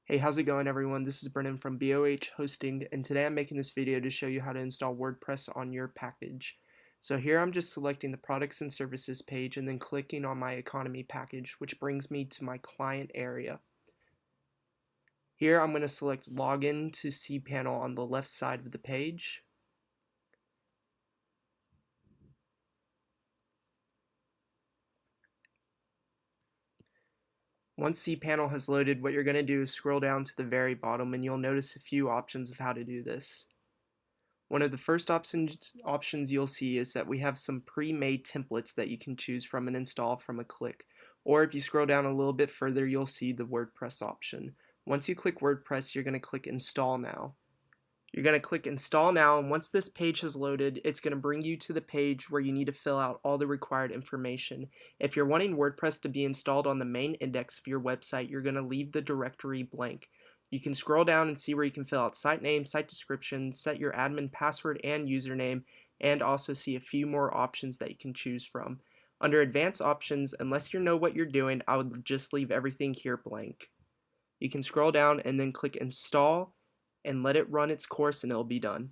Hey, how's it going everyone? This is Brennan from BOH Hosting, and today I'm making this video to show you how to install WordPress on your package. So here I'm just selecting the products and services page and then clicking on my economy package, which brings me to my client area. Here I'm going to select login to cpanel on the left side of the page. Once cpanel has loaded, what you're going to do is scroll down to the very bottom and you'll notice a few options of how to do this. One of the first options you'll see is that we have some pre-made templates that you can choose from and install from a click. Or if you scroll down a little bit further, you'll see the WordPress option. Once you click WordPress, you're going to click Install Now. You're going to click Install Now, and once this page has loaded, it's going to bring you to the page where you need to fill out all the required information. If you're wanting WordPress to be installed on the main index of your website, you're going to leave the directory blank. You can scroll down and see where you can fill out site name, site description, set your admin password and username, and also see a few more options that you can choose from. Under advanced options, unless you know what you're doing, I would just leave everything here blank. You can scroll down and then click install and let it run its course and it'll be done.